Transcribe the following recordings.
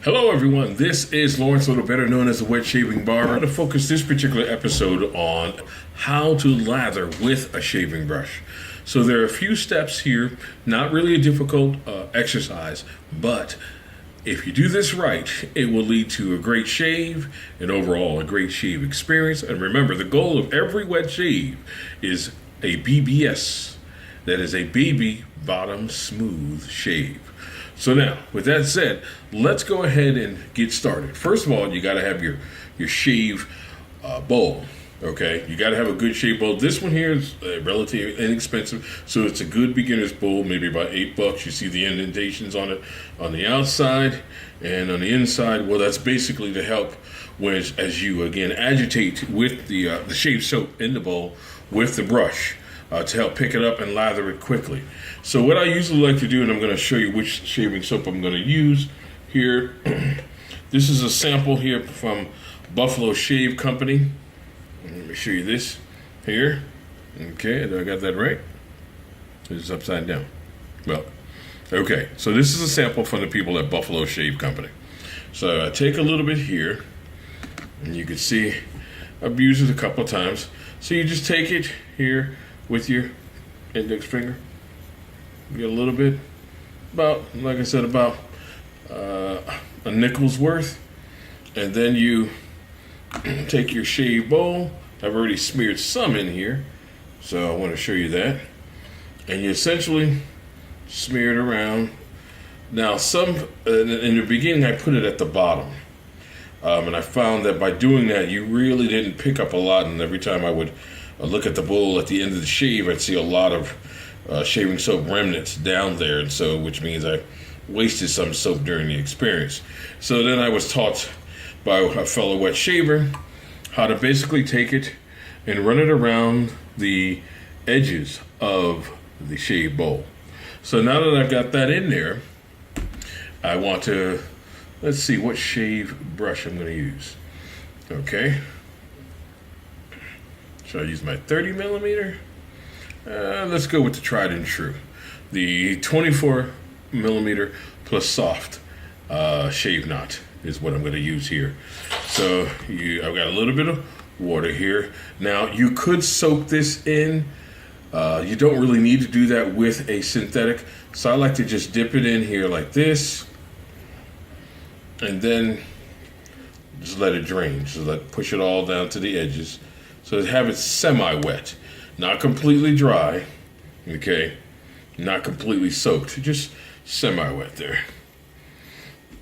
Hello everyone, this is Lawrence Little, better known as the Wet Shaving Barber. I'm going to focus this particular episode on how to lather with a shaving brush. So there are a few steps here, not really a difficult exercise, but if you do this right, it will lead to a great shave and overall a great shave experience. And remember, the goal of every wet shave is a BBS, that is a baby bottom smooth shave. So now, with that said, let's go ahead and get started. First of all, you got to have your shave bowl. Okay, you got to have a good shave bowl. This one here is relatively inexpensive, so it's a good beginner's bowl, maybe about $8. You see the indentations on it on the outside and on the inside. Well, that's basically to help when as you again agitate with the shave soap in the bowl with the brush. To help pick it up and lather it quickly. So what I usually like to do, and I'm going to show you which shaving soap I'm going to use here. This is a sample here from Buffalo Shave Company. Let me show you this here. Okay, do I got that right? It's upside down. Well, okay, so this is a sample from the people at Buffalo Shave Company. So I take a little bit here, and you can see I've used it a couple of times. So you just take it here with your index finger. You get a little bit, about, like I said, about a nickel's worth. And then you take your shave bowl. I've already smeared some in here, so I want to show you that. And you essentially smear it around. Now, in the beginning, I put it at the bottom. And I found that by doing that, you really didn't pick up a lot. And every time I would look at the bowl at the end of the shave, I'd see a lot of shaving soap remnants down there, and so which means I wasted some soap during the experience. So then I was taught by a fellow wet shaver how to basically take it and run it around the edges of the shave bowl. So now that I've got that in there, I want to, let's see what shave brush I'm going to use. Okay. Should I use my 30 millimeter? Let's go with the tried and true. The 24 millimeter plus soft shave knot is what I'm going to use here. So I've got a little bit of water here. Now you could soak this in. You don't really need to do that with a synthetic. So I like to just dip it in here like this. And then just let it drain. So push it all down to the edges. So have it semi-wet, not completely dry, okay, not completely soaked, just semi-wet there.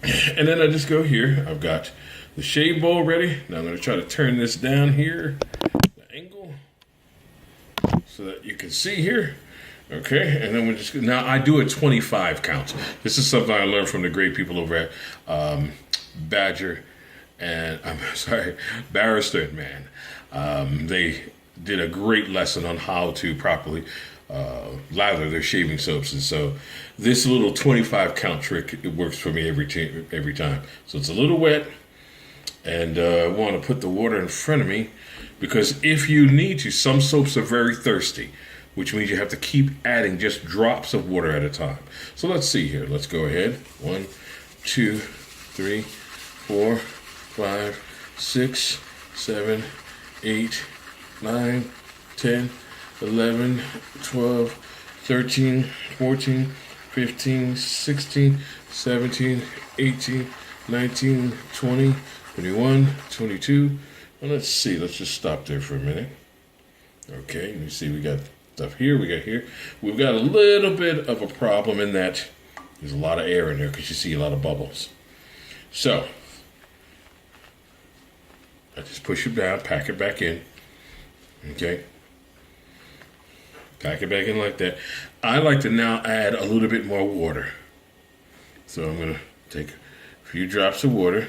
And then I just go here. I've got the shave bowl ready. Now I'm going to try to turn this down here, the angle, so that you can see here. Okay, and then now I do a 25 count. This is something I learned from the great people over at Barrister and Man. They did a great lesson on how to properly lather their shaving soaps, and so this little 25 count trick, it works for me every time. So it's a little wet, and I want to put the water in front of me because if you need to, some soaps are very thirsty, which means you have to keep adding just drops of water at a time. So let's see here. Let's go ahead. 1, 2, 3, 4, 5, 6, 7, 8, 9, 10, 11, 12, 13, 14, 15, 16, 17, 18, 19, 20, 21, 22. Well, let's see. Let's just stop there for a minute. Okay, you see we got stuff here, we got here. We've got a little bit of a problem in that there's a lot of air in there because you see a lot of bubbles. So I just push it down, pack it back in. Okay. Pack it back in like that. I like to now add a little bit more water. So I'm going to take a few drops of water.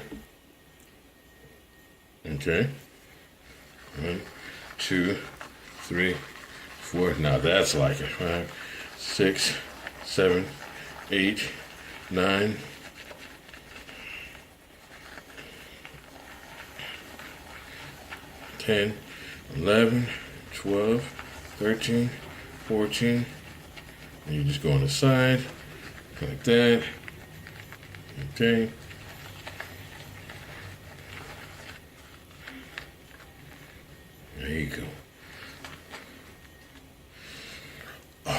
Okay. 1, 2, 3, 4. Now that's like it. 5, 6, 7, 8, 9. 10, 11, 12, 13, 14. And you just go on the side, like that. Okay. There you go.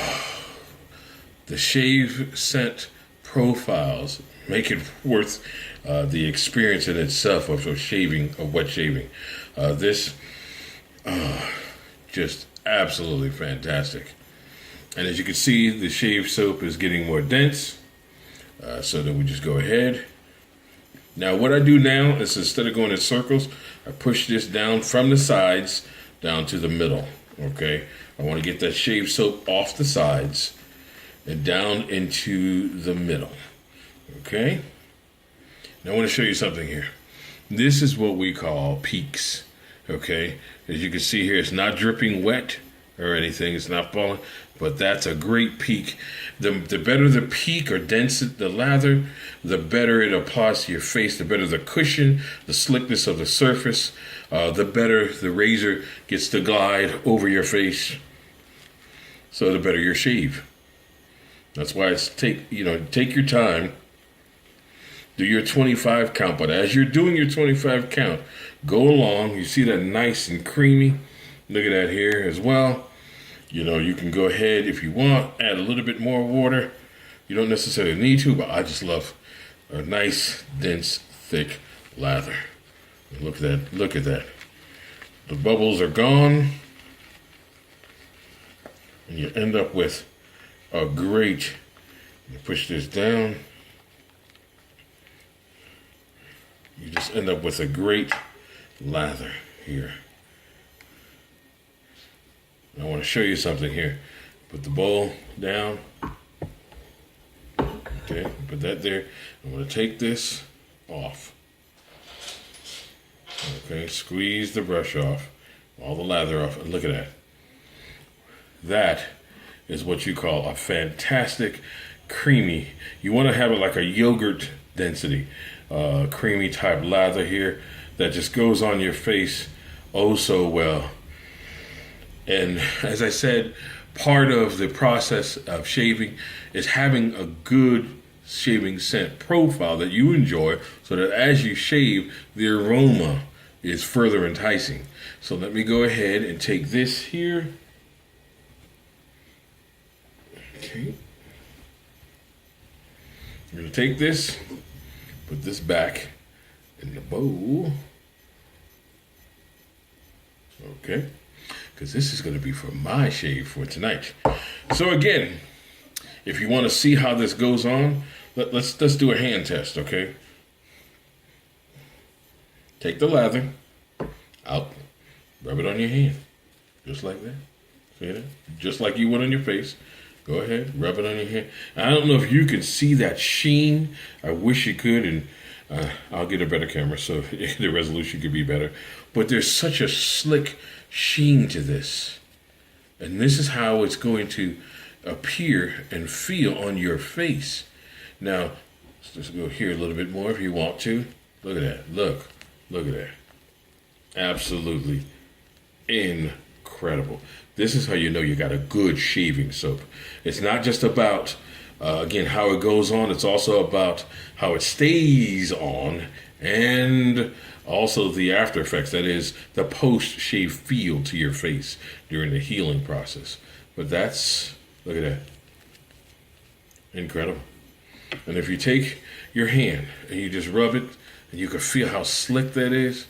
The shave scent profiles make it worth the experience in itself of shaving, of wet shaving. This just absolutely fantastic. And as you can see, the shave soap is getting more dense. So then we just go ahead. Now what I do now is, instead of going in circles, I push this down from the sides down to the middle. Okay, I want to get that shave soap off the sides and down into the middle. Okay, now I want to show you something here. This is what we call peaks. Okay, as you can see here, it's not dripping wet or anything, it's not falling, but that's a great peak. The better the peak or dense the lather, the better it applies to your face, the better the cushion, the slickness of the surface, the better the razor gets to glide over your face, so the better your shave. That's why it's take your time, do your 25 count, but as you're doing your 25 count, go along. You see that nice and creamy? Look at that here as well. You can go ahead if you want, add a little bit more water. You don't necessarily need to, but I just love a nice, dense, thick lather. Look at that. Look at that. The bubbles are gone. And you end up with a great, you push this down. You just end up with a great lather here. I want to show you something here. Put the bowl down. Okay, put that there. I'm going to take this off. Okay, squeeze the brush off, all the lather off, and look at that. That is what you call a fantastic, creamy. You want to have it like a yogurt density, creamy type lather here that just goes on your face oh so well. And as I said, part of the process of shaving is having a good shaving scent profile that you enjoy, so that as you shave, the aroma is further enticing. So let me go ahead and take this here. Okay. I'm going to take this, put this back in the bowl. Okay. Because this is going to be for my shave for tonight. So again, if you want to see how this goes on, let's do a hand test, okay? Take the lather out, rub it on your hand, just like that. See that? Just like you would on your face. Go ahead, rub it on your hand. I don't know if you can see that sheen. I wish you could, and I'll get a better camera so the resolution could be better. But there's such a slick sheen to this, and this is how it's going to appear and feel on your face. Now let's just go here a little bit more if you want to. Look at that. Look at that. Absolutely incredible. This is how you know you got a good shaving soap. It's not just about again how it goes on, it's also about how it stays on, and also the after effects, that is the post-shave feel to your face during the healing process. But that's, look at that, incredible. And if you take your hand and you just rub it, and you can feel how slick that is,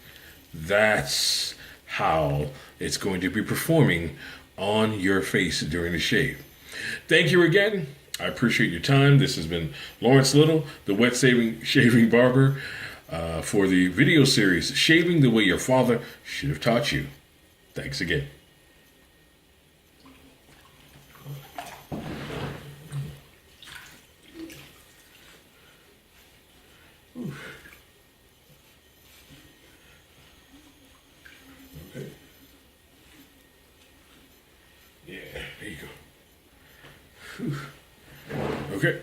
that's how it's going to be performing on your face during the shave. Thank you again. I appreciate your time. This has been Lawrence Little, the wet shaving barber, for the video series, Shaving the Way Your Father Should Have Taught You. Thanks again. Okay. Yeah, there you go. Whew. Okay.